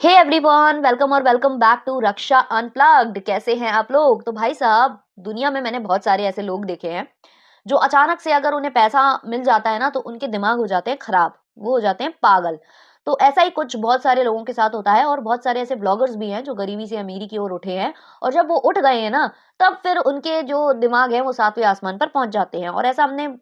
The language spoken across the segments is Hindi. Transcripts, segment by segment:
हे एवरीवन, वेलकम और welcome back to Raksha unplugged. कैसे हैं आप लोग? तो भाई साहब, दुनिया में मैंने बहुत सारे ऐसे लोग देखे हैं जो अचानक से अगर उन्हें पैसा मिल जाता है ना तो उनके दिमाग हो जाते हैं खराब, वो हो जाते हैं पागल। तो ऐसा ही कुछ बहुत सारे लोगों के साथ होता है और बहुत सारे ऐसे ब्लॉगर्स भी हैं जो गरीबी से अमीरी की ओर उठे हैं। और जब वो उठ गए हैं ना, तब फिर उनके जो दिमाग है वो सातवें आसमान पर पहुंच जाते हैं। और ऐसा हमने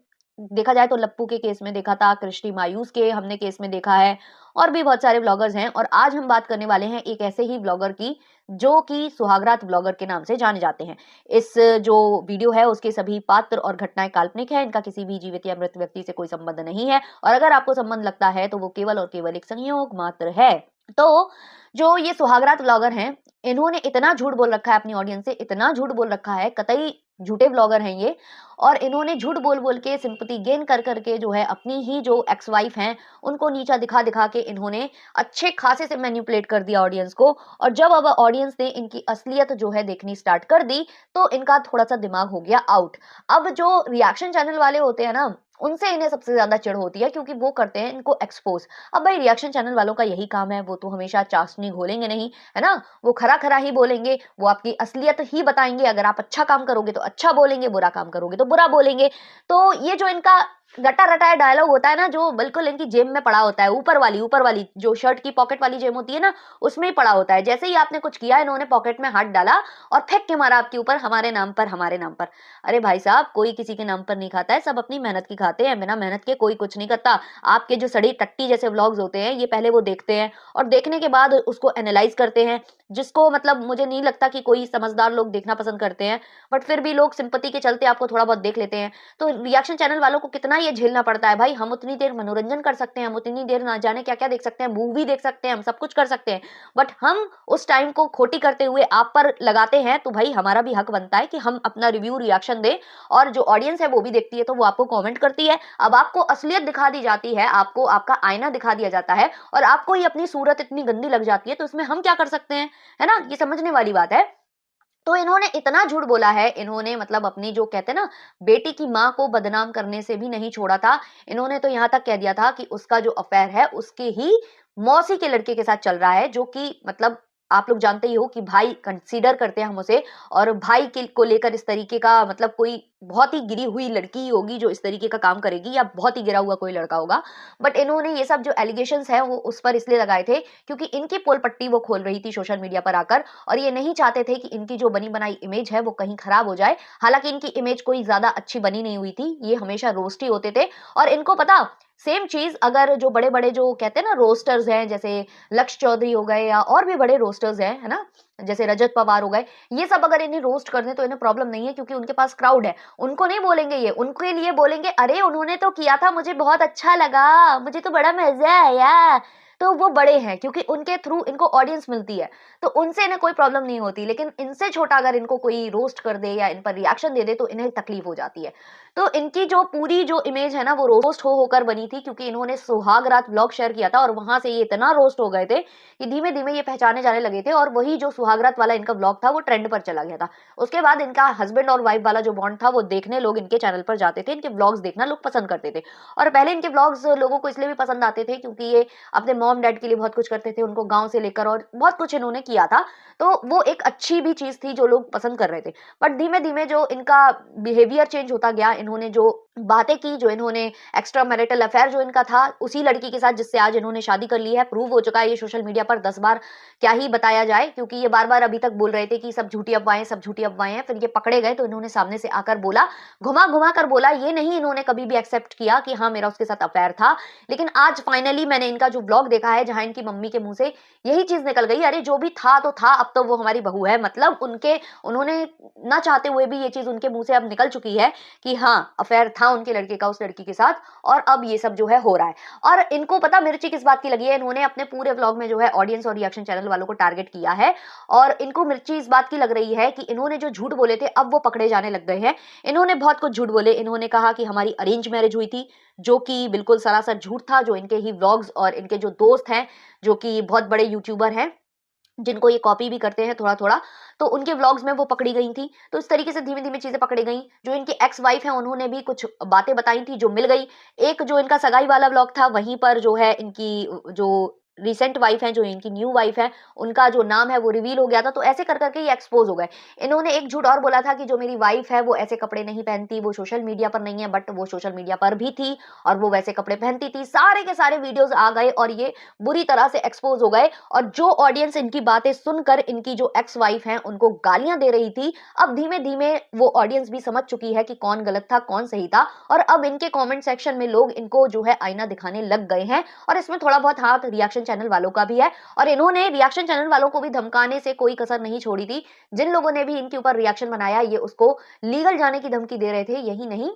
देखा जाए तो लप्पू के केस में देखा था, कृष्टि मायूस के हमने केस में देखा है, और भी बहुत सारे ब्लॉगर्स हैं। और आज हम बात करने वाले हैं एक ऐसे ही ब्लॉगर की जो कि सुहागरात ब्लॉगर के नाम से जाने जाते हैं। इस जो वीडियो है उसके सभी पात्र और घटनाएं काल्पनिक है, इनका किसी भी जीवित या मृत व्यक्ति से कोई संबंध नहीं है। और अगर आपको संबंध लगता है तो वो केवल और केवल एक संयोग मात्र है। तो जो ये सुहागरात ब्लॉगर हैं, इन्होंने इतना झूठ बोल रखा है अपनी ऑडियंस से, इतना झूठ बोल रखा है, कतई झूठे ब्लॉगर हैं ये। और इन्होंने झूठ बोल बोल के सिंपैथी गेन कर करके जो है अपनी ही जो एक्स वाइफ हैं उनको नीचा दिखा दिखा के इन्होंने अच्छे खासे से मैनिपुलेट कर दिया ऑडियंस को। और जब अब ऑडियंस ने इनकी असलियत जो है देखनी स्टार्ट कर दी तो इनका थोड़ा सा दिमाग हो गया आउट। अब जो रिएक्शन चैनल वाले होते हैं ना, उनसे इन्हें सबसे ज्यादा चिढ़ होती है क्योंकि वो करते हैं इनको एक्सपोज। अब भाई रिएक्शन चैनल वालों का यही काम है, वो तो हमेशा चाशनी घोलेंगे नहीं, है ना। वो खरा खरा ही बोलेंगे, वो आपकी असलियत ही बताएंगे। अगर आप अच्छा काम करोगे तो अच्छा बोलेंगे, बुरा काम करोगे तो बुरा बोलेंगे। तो ये जो इनका रटा रटाया डायलॉग होता है ना, जो बिल्कुल इनकी जेब में पड़ा होता है, ऊपर वाली जो शर्ट की पॉकेट वाली जेब होती है ना, उसमें ही पड़ा होता है। जैसे ही आपने कुछ किया, इन्होंने पॉकेट में हाथ डाला और फेंक के मारा आपके ऊपर, हमारे नाम पर, हमारे नाम पर। अरे भाई साहब, कोई किसी के नाम पर नहीं खाता है, सब अपनी मेहनत की खाते हैं। बिना मेहनत के कोई कुछ नहीं करता। आपके जो सड़ी टट्टी जैसे व्लॉग्स होते हैं, ये पहले वो देखते हैं और देखने के बाद उसको एनालाइज करते हैं, जिसको मतलब मुझे नहीं लगता कि कोई समझदार लोग देखना पसंद करते हैं। बट फिर भी लोग सिंपैथी के चलते आपको थोड़ा बहुत देख लेते हैं। तो रिएक्शन चैनल वालों को कितना ये झेलना पड़ता है भाई। हम उतनी देर मनोरंजन कर सकते हैं, हम उतनी देर ना जाने क्या क्या देख सकते हैं, मूवी देख सकते हैं, हम सब कुछ कर सकते हैं। बट हम उस टाइम को खोटी करते हुए आप पर लगाते हैं, तो भाई हमारा भी हक बनता है कि हम अपना रिव्यू रिएक्शन दें। और जो ऑडियंस है वो भी देखती है, तो वो आपको कमेंट करती है। अब आपको असलियत दिखा दी जाती है, आपको आपका आईना दिखा दिया जाता है और आपको ही अपनी सूरत इतनी गंदी लग जाती है, तो इसमें हम क्या कर सकते हैं, है ना। ये समझने वाली बात है। तो इन्होंने इतना झूठ बोला है, इन्होंने मतलब अपनी जो कहते हैं ना, बेटी की माँ को बदनाम करने से भी नहीं छोड़ा था। इन्होंने तो यहाँ तक कह दिया था कि उसका जो अफेयर है उसके ही मौसी के लड़के के साथ चल रहा है, जो कि मतलब आप लोग जानते ही हो कि भाई कंसीडर करते हैं हम उसे। और भाई के को लेकर इस तरीके का मतलब कोई बहुत ही गिरी हुई लड़की ही होगी जो इस तरीके का काम करेगी, या बहुत ही गिरा हुआ कोई लड़का होगा। बट इन्होंने ये सब जो एलिगेशंस है वो उस पर इसलिए लगाए थे क्योंकि इनकी पोल पट्टी वो खोल रही थी सोशल मीडिया पर आकर। और ये नहीं चाहते थे कि इनकी जो बनी बनाई इमेज है वो कहीं खराब हो जाए। हालांकि इनकी इमेज कोई ज्यादा अच्छी बनी नहीं हुई थी, ये हमेशा रोस्ट ही होते थे। और इनको पता, सेम चीज अगर जो बड़े बड़े जो कहते हैं ना रोस्टर्स हैं, जैसे लक्ष्य चौधरी हो गए या और भी बड़े रोस्टर्स हैं, है ना, जैसे रजत पवार हो गए, ये सब अगर इन्हें रोस्ट कर दें तो इन्हें प्रॉब्लम नहीं है क्योंकि उनके पास क्राउड है। उनको नहीं बोलेंगे ये, उनके लिए बोलेंगे अरे उन्होंने तो किया था, मुझे बहुत अच्छा लगा, मुझे तो बड़ा मजा आया। तो वो बड़े हैं क्योंकि उनके थ्रू इनको ऑडियंस मिलती है, तो उनसे इन्हें कोई प्रॉब्लम नहीं होती। लेकिन इनसे छोटा अगर इनको कोई रोस्ट कर दे या इन पर रिएक्शन दे दे तो इन्हें तकलीफ हो जाती है। तो इनकी जो पूरी जो इमेज है ना वो रोस्ट हो होकर बनी थी क्योंकि इन्होंने सुहाग रात ब्लॉग शेयर किया था और वहां से ये इतना रोस्ट हो गए थे कि धीमे धीमे ये पहचाने जाने लगे थे। और वही जो सुहाग रात वाला इनका ब्लॉग था वो ट्रेंड पर चला गया था। उसके बाद इनका हस्बैंड और वाइफ वाला जो बॉन्ड था वो देखने लोग इनके चैनल पर जाते थे, इनके ब्लॉग्स देखना लोग पसंद करते थे। और पहले इनके ब्लॉग्स लोगों को इसलिए भी पसंद आते थे क्योंकि ये अपने मॉम डैड के लिए बहुत कुछ करते थे, उनको गांव से लेकर और बहुत कुछ इन्होंने किया था। तो वो एक अच्छी भी चीज थी जो लोग पसंद कर रहे थे। बट धीमे धीमे जो इनका बिहेवियर चेंज होता गया, इन्होंने जो बातें की, जो इन्होंने एक्स्ट्रा मैरिटल अफेयर जो इनका था उसी लड़की के साथ जिससे आज इन्होंने शादी कर ली है, प्रूव हो चुका है ये सोशल मीडिया पर 10 बार, क्या ही बताया जाए। क्योंकि ये बार बार अभी तक बोल रहे थे कि सब झूठी अफवाहें, सब झूठी अफवाहें हैं। फिर ये पकड़े गए तो इन्होंने सामने से आकर बोला, घुमा घुमा कर बोला। ये नहीं इन्होंने कभी भी एक्सेप्ट किया कि हाँ मेरा उसके साथ अफेयर था। लेकिन आज फाइनली मैंने इनका जो ब्लॉग देखा है जहां इनकी मम्मी के मुंह से यही चीज निकल गई, अरे जो भी था तो था, अब तो वो हमारी बहू है। मतलब उनके, उन्होंने ना चाहते हुए भी ये चीज उनके मुंह से अब निकल चुकी है कि हाँ अफेयर था उनके लड़के का उस लड़की के साथ। और अब ये सब जो है हो रहा है। और इनको पता मिर्ची किस बात की लगी है, इन्होंने अपने पूरे व्लॉग में जो है ऑडियंस और रिएक्शन चैनल वालों को टारगेट किया है। और इनको मिर्ची इस बात की लग रही है कि इन्होंने जो झूठ बोले थे अब वो पकड़े जाने लग गए हैं। इन्होंने बहुत कुछ झूठ बोले, इन्होंने कहा कि हमारी अरेंज मैरिज हुई थी, जो कि बिल्कुल सरासर झूठ था। जो इनके ही व्लॉग्स और इनके जो दोस्त हैं जो कि बहुत बड़े यूट्यूबर हैं, जिनको ये कॉपी भी करते हैं थोड़ा थोड़ा, तो उनके व्लॉग्स में वो पकड़ी गई थी। तो इस तरीके से धीमे धीमे चीजें पकड़ी गई। जो इनकी एक्स वाइफ है उन्होंने भी कुछ बातें बताई थी जो मिल गई। एक जो इनका सगाई वाला व्लॉग था वहीं पर जो है इनकी जो रिसेंट वाइफ है, जो इनकी न्यू वाइफ है, उनका जो नाम है वो रिवील हो गया था। तो ऐसे कर करके ये एक्सपोज हो गए। इन्होंने एक झूठ और बोला था कि जो मेरी वाइफ है वो ऐसे कपड़े नहीं पहनती, वो सोशल मीडिया पर नहीं है, बट वो सोशल मीडिया पर भी थी और वो वैसे कपड़े पहनती थी। सारे के सारे वीडियोस आ गए और ये बुरी तरह से एक्सपोज हो गए। और जो ऑडियंस इनकी बातें सुनकर इनकी जो एक्स वाइफ है उनको गालियां दे रही थी, अब धीमे धीमे वो ऑडियंस भी समझ चुकी है कि कौन गलत था कौन सही था। और अब इनके कमेंट सेक्शन में लोग इनको जो है आईना दिखाने लग गए हैं। और इसमें थोड़ा बहुत हाथ रिएक्शन चैनल वालों का भी है, और इन्होंने रिएक्शन चैनल वालों को भी धमकाने से कोई कसर नहीं छोड़ी थी। जिन लोगों ने भी इनके ऊपर रिएक्शन बनाया, ये उसको लीगल जाने की धमकी दे रहे थे। यही नहीं,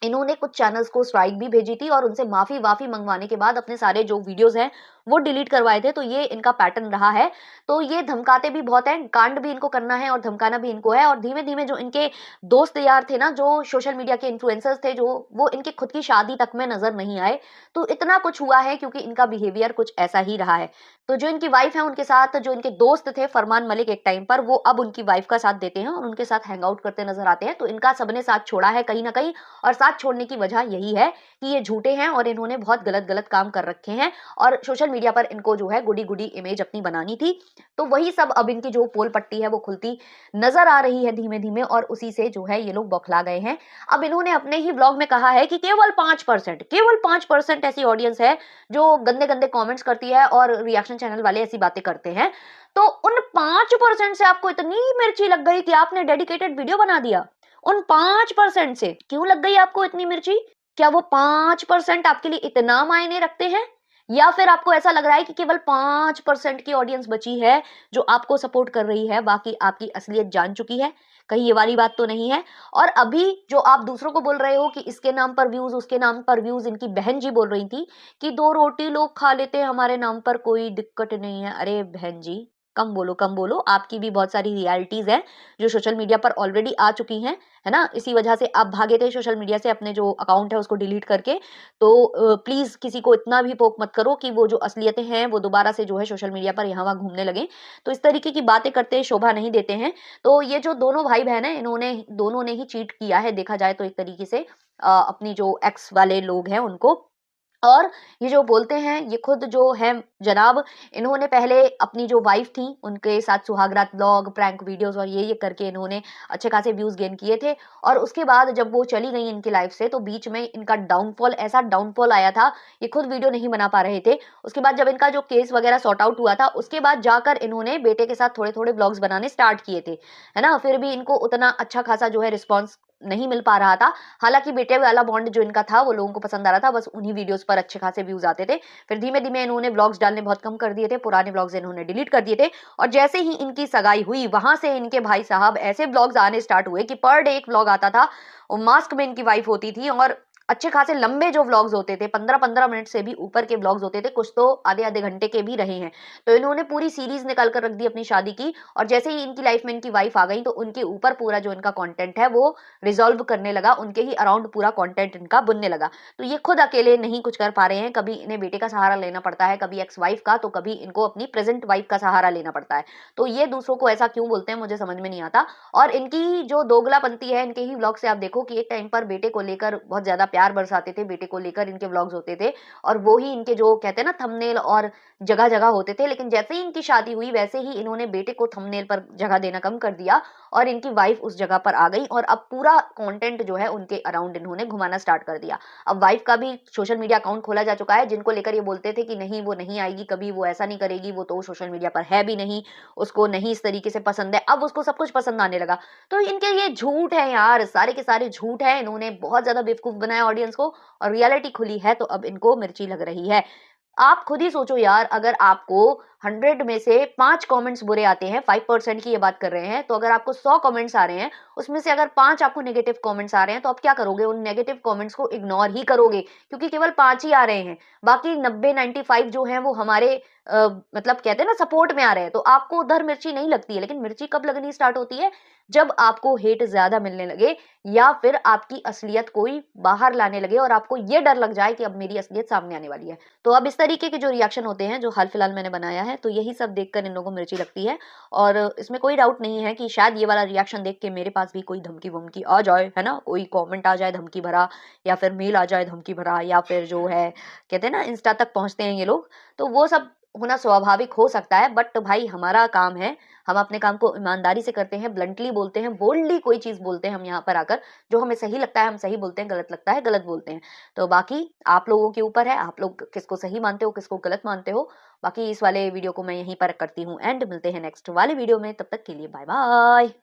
इन्होंने कुछ चैनल्स को स्ट्राइक भी भेजी थी और उनसे माफी वाफी मंगवाने के बाद अपने सारे जो वीडियोस हैं वो डिलीट करवाए थे। तो ये इनका पैटर्न रहा है। तो ये धमकाते भी बहुत हैं, कांड भी इनको करना है और धमकाना भी इनको है। और धीमे धीमे जो इनके दोस्त यार थे ना, जो सोशल मीडिया के इन्फ्लुएंसर्स थे, जो वो इनके खुद की शादी तक में नजर नहीं आए। तो इतना कुछ हुआ है क्योंकि इनका बिहेवियर कुछ ऐसा ही रहा है। तो जो इनकी वाइफ है उनके साथ जो इनके दोस्त थे फरमान मलिक एक टाइम पर, वो अब उनकी वाइफ का साथ देते हैं और उनके साथ हैंग आउट करते नजर आते हैं। तो इनका सबने साथ छोड़ा है कहीं ना कहीं, और साथ छोड़ने की वजह यही है कि ये झूठे हैं और इन्होंने बहुत गलत गलत काम कर रखे हैं और सोशल मीडिया पर इनको जो है गुडी गुडी इमेज अपनी बनानी थी। तो वही सब अब इनकी जो पोल पट्टी है वो खुलती नजर आ रही है धीमे धीमे, और उसी से जो है ये लोग बौखला गए हैं। अब इन्होंने अपने ही ब्लॉग में कहा है कि केवल 5% ऐसी ऑडियंस है जो गंदे गंदे कमेंट्स करती है और रिएक्शन चैनल वाले ऐसी बातें करते हैं। तो उन 5% से आपको इतनी मिर्ची लग गई कि आपने डेडिकेटेड वीडियो बना दिया। उन 5% से क्यों लग गई आपको इतनी मिर्ची? क्या वो 5% आपके लिए इतना मायने रखते हैं, या फिर आपको ऐसा लग रहा है कि केवल 5% की ऑडियंस बची है जो आपको सपोर्ट कर रही है, बाकी आपकी असलियत जान चुकी है? कहीं ये वाली बात तो नहीं है? और अभी जो आप दूसरों को बोल रहे हो कि इसके नाम पर व्यूज, उसके नाम पर व्यूज, इनकी बहन जी बोल रही थी कि 2 रोटी लोग खा लेते हैं हमारे नाम पर, कोई दिक्कत नहीं है। अरे बहन जी, कम बोलो कम बोलो। आपकी भी बहुत सारी रियलिटीज हैं जो सोशल मीडिया पर ऑलरेडी आ चुकी हैं, है ना? इसी वजह से आप भागे थे सोशल मीडिया से, अपने जो अकाउंट है उसको डिलीट करके। तो प्लीज किसी को इतना भी पोक मत करो कि वो जो असलियतें हैं वो दोबारा से जो है सोशल मीडिया पर यहाँ वहाँ घूमने लगे। तो इस तरीके की बातें करते शोभा नहीं देते हैं। तो ये जो दोनों भाई बहन है, इन्होंने दोनों ने ही चीट किया है देखा जाए तो एक तरीके से, अपनी जो एक्स वाले लोग हैं उनको। और ये जो बोलते हैं ये खुद जो है जनाब, इन्होंने पहले अपनी जो वाइफ थी उनके साथ सुहागरात ब्लॉग, प्रैंक वीडियोस और ये करके इन्होंने अच्छे खासे व्यूज गेन किए थे। और उसके बाद जब वो चली गई इनकी लाइफ से, तो बीच में इनका डाउनफॉल, ऐसा डाउनफॉल आया था, ये खुद वीडियो नहीं बना पा रहे थे। उसके बाद जब इनका जो केस वगैरह सॉर्ट आउट हुआ था, उसके बाद जाकर इन्होंने बेटे के साथ थोड़े थोड़े ब्लॉग्स बनाने स्टार्ट किए थे, है ना? फिर भी इनको उतना अच्छा खासा जो है रिस्पॉन्स नहीं मिल पा रहा था। हालांकि बेटे वाला बॉन्ड जो इनका था वो लोगों को पसंद आ रहा था, बस उन्हीं वीडियोस पर अच्छे खासे व्यूज आते थे। फिर धीमे धीमे इन्होंने व्लॉग्स डालने बहुत कम कर दिए थे, पुराने व्लॉग्स इन्होंने डिलीट कर दिए थे। और जैसे ही इनकी सगाई हुई, वहां से इनके भाई साहब ऐसे व्लॉग्स आने स्टार्ट हुए कि पर डे एक व्लॉग आता था। और मास्क में इनकी वाइफ होती थी और अच्छे खासे लंबे जो व्लॉग्स होते थे, 15-15 मिनट से भी ऊपर के व्लॉग्स होते थे, कुछ तो आधे आधे घंटे के भी रहे हैं। तो इन्होंने पूरी सीरीज निकाल कर रख दी अपनी शादी की। और जैसे ही इनकी लाइफ में इनकी वाइफ आ गई, तो उनके ऊपर पूरा जो इनका कंटेंट है वो रिजॉल्व करने लगा, उनके ही अराउंड पूरा कंटेंट इनका बुनने लगा। तो ये खुद अकेले नहीं कुछ कर पा रहे हैं, कभी इन्हें बेटे का सहारा लेना पड़ता है, कभी एक्स वाइफ का, तो कभी इनको अपनी प्रेजेंट वाइफ का सहारा लेना पड़ता है। तो ये दूसरों को ऐसा क्यों बोलते हैं मुझे समझ में नहीं आता। और इनकी जो दोगलापंती है, इनके ही व्लॉग से आप देखो कि एक टाइम पर बेटे को लेकर बहुत ज्यादा प्यार बरसाते थे, बेटे को लेकर इनके व्लॉग्स होते थे और वो ही इनके जो कहते हैं ना थंबनेल और जगह जगह होते थे। लेकिन जैसे ही इनकी शादी हुई, वैसे ही इन्होंने बेटे को थंबनेल पर जगह देना कम कर दिया और इनकी वाइफ उस जगह पर आ गई और अब पूरा कंटेंट जो है उनके अराउंड इन्होंने घुमाना स्टार्ट कर दिया। अब वाइफ का भी सोशल मीडिया अकाउंट खोला जा चुका है, जिनको लेकर ये बोलते थे कि नहीं वो नहीं आएगी कभी, वो ऐसा नहीं करेगी, वो तो सोशल मीडिया पर है भी नहीं, उसको नहीं इस तरीके से पसंद है, अब उसको सब कुछ पसंद आने लगा। तो इनके ये झूठ है यार, सारे के सारे झूठ है। इन्होंने बहुत ज्यादा बेवकूफ बनाया ऑडियंस को और रियलिटी खुली है तो अब इनको मिर्ची लग रही है। आप खुद ही सोचो यार, अगर आपको 100 में से 5 कमेंट्स बुरे आते हैं, 5% की ये बात कर रहे हैं, तो अगर आपको 100 कमेंट्स आ रहे हैं, उसमें से अगर 5 आपको नेगेटिव कमेंट्स आ रहे हैं, तो आप क्या करोगे? उन नेगेटिव कमेंट्स को इग्नोर ही करोगे, क्योंकि केवल 5 ही आ रहे हैं। बाकी 90-95 जो हैं वो हमारे मतलब कहते हैं ना सपोर्ट में आ रहे हैं, तो आपको उधर मिर्ची नहीं लगती है। लेकिन मिर्ची कब लगनी स्टार्ट होती है? जब आपको हेट ज्यादा मिलने लगे या फिर आपकी असलियत कोई बाहर लाने लगे और आपको ये डर लग जाए कि अब मेरी असलियत सामने आने वाली है। तो अब इस तरीके के जो रिएक्शन होते हैं, जो हाल फिलहाल मैंने बनाया है, तो यही सब देखकर इन लोगों को मिर्ची लगती है। और इसमें कोई डाउट नहीं है कि शायद ये वाला रिएक्शन देख के मेरे पास भी कोई धमकी वमकी आ जाए, है ना, कोई कमेंट आ जाए धमकी भरा, या फिर मेल आ जाए धमकी भरा, या फिर जो है कहते हैं ना इंस्टा तक पहुंचते हैं ये लोग, तो वो सब होना स्वाभाविक हो सकता है, बट भाई हमारा काम है, हम अपने काम को ईमानदारी से करते हैं, ब्लंटली बोलते हैं, बोल्डली कोई चीज़ बोलते हैं हम यहाँ पर आकर, जो हमें सही लगता है हम सही बोलते हैं, गलत लगता है गलत बोलते हैं। तो बाकी आप लोगों के ऊपर है, आप लोग किसको सही मानते हो, किसको गलत मानते हो। बाकी इस वाले वीडियो को मैं यहीं पर करती हूँ एंड, मिलते हैं नेक्स्ट वाले वीडियो में, तब तक के लिए बाय बाय।